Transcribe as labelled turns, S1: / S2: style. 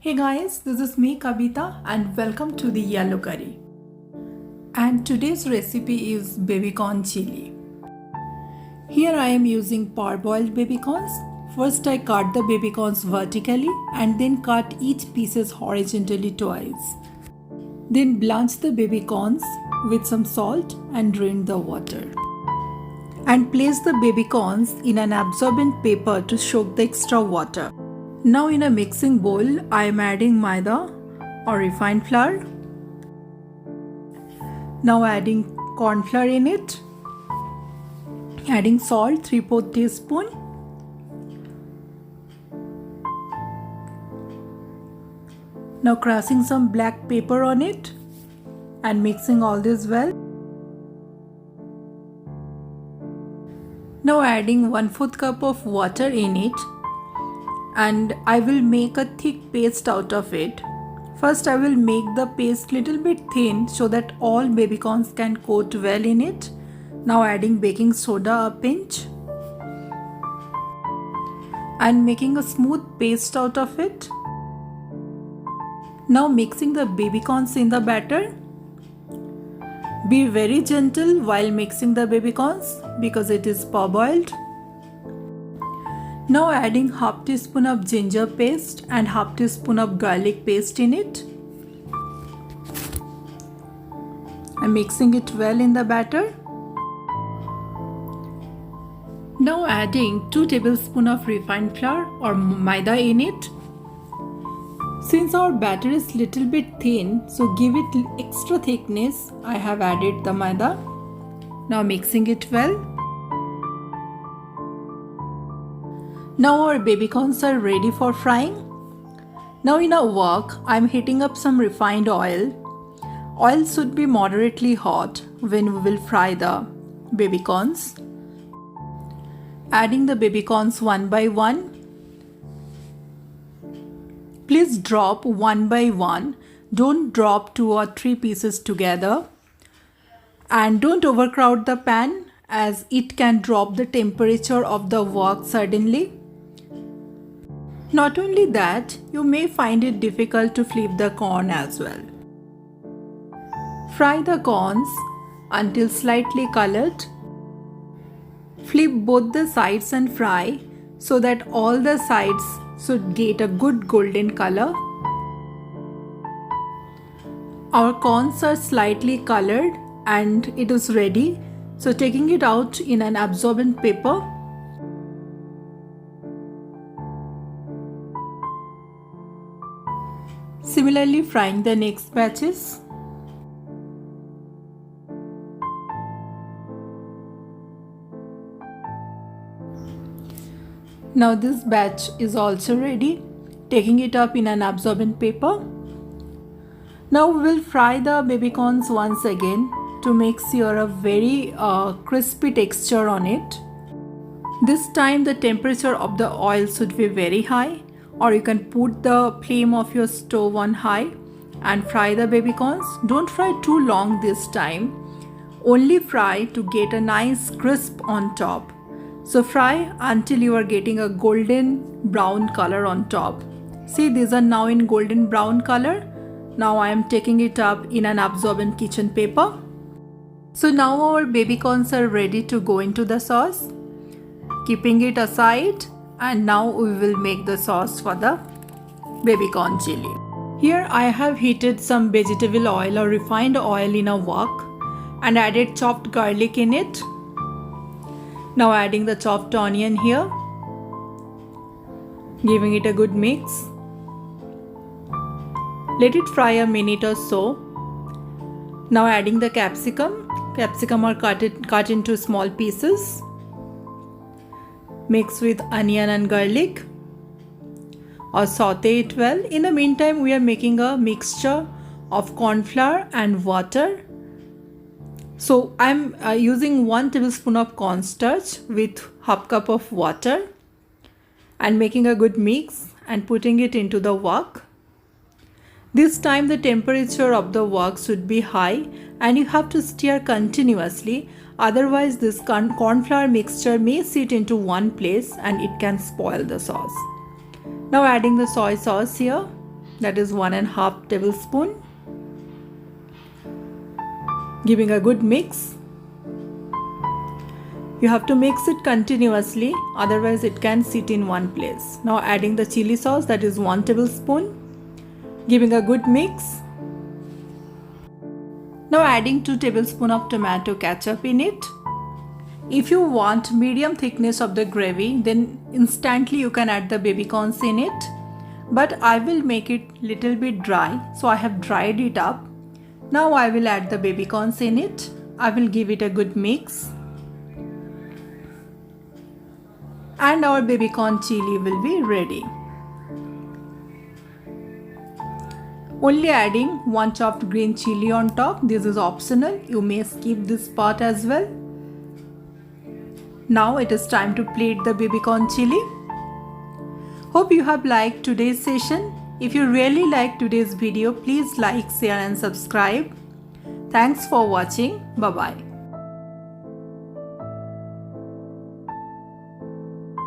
S1: Hey guys, this is me Kavita and welcome to the yellow curry. And today's recipe is baby corn chili. Here I am using parboiled baby corns. First I cut the baby corns vertically and then cut each pieces horizontally twice. Then blanch the baby corns with some salt and drain the water. And place the baby corns in an absorbent paper to soak the extra water. Now in a mixing bowl, I am adding maida or refined flour. Now adding corn flour in it. Adding salt 3/4 teaspoon. Now crushing some black pepper on it and mixing all this well. Now adding 1/4 cup of water in it. And I will make a thick paste out of it. First I will make the paste little bit thin so that all baby corns can coat well in it. Now adding baking soda a pinch and making a smooth paste out of it. Now mixing the baby corns in the batter. Be very gentle while mixing the baby corns because it is parboiled. Now adding half teaspoon of ginger paste and half teaspoon of garlic paste in it. I'm mixing it well in the batter. Now adding 2 tablespoons of refined flour or maida in it. Since our batter is little bit thin, so give it extra thickness, I have added the maida. Now mixing it well. Now our baby corns are ready for frying. Now in a wok, I am heating up some refined oil. Oil should be moderately hot when we will fry the baby corns. Adding the baby corns one by one. Please drop one by one. Don't drop 2 or 3 pieces together. And don't overcrowd the pan as it can drop the temperature of the wok suddenly. Not only that, you may find it difficult to flip the corn as well. Fry the corns until slightly colored. Flip both the sides and fry so that all the sides should get a good golden color. Our corns are slightly colored and it is ready. So taking it out in an absorbent paper. Similarly frying the next batches. Now this batch is also ready. Taking it up in an absorbent paper. Now we will fry the baby corns once again to make sure a very crispy texture on it. This time the temperature of the oil should be very high, or you can put the flame of your stove on high and fry the baby corns. Don't fry too long this time. Only fry to get a nice crisp on top. So fry until you are getting a golden brown color on top. See, these are now in golden brown color. Now I am taking it up in an absorbent kitchen paper. So now our baby corns are ready to go into the sauce. Keeping it aside, and now we will make the sauce for the baby corn chili. Here I have heated some vegetable oil or refined oil in a wok and added chopped garlic in it. Now adding the chopped onion here. Giving it a good mix. Let it fry a minute or so. Now adding the capsicum. Capsicum are cut into small pieces. Mix with onion and garlic or saute it well. In the meantime, we are making a mixture of corn flour and water. So I'm using 1 tablespoon of cornstarch with half cup of water and making a good mix and putting it into the wok. This time the temperature of the wok should be high and you have to stir continuously. Otherwise this corn flour mixture may sit into one place and it can spoil the sauce. Now adding the soy sauce here. that is 1.5 tablespoon. Giving a good mix. You have to mix it continuously, otherwise it can sit in one place. Now adding the chili sauce, that is 1 tablespoon. Giving a good mix. Now adding 2 tablespoons of tomato ketchup in it. If you want medium thickness of the gravy, then instantly you can add the baby corns in it. But I will make it little bit dry, so I have dried it up. Now I will add the baby corns in it. I will give it a good mix. And our baby corn chili will be ready. Only adding 1 chopped green chili on top. This is optional. You may skip this part as well. Now it is time to plate the baby corn chili. Hope you have liked today's session. If you really like today's video, please like, share and subscribe. Thanks for watching. Bye bye.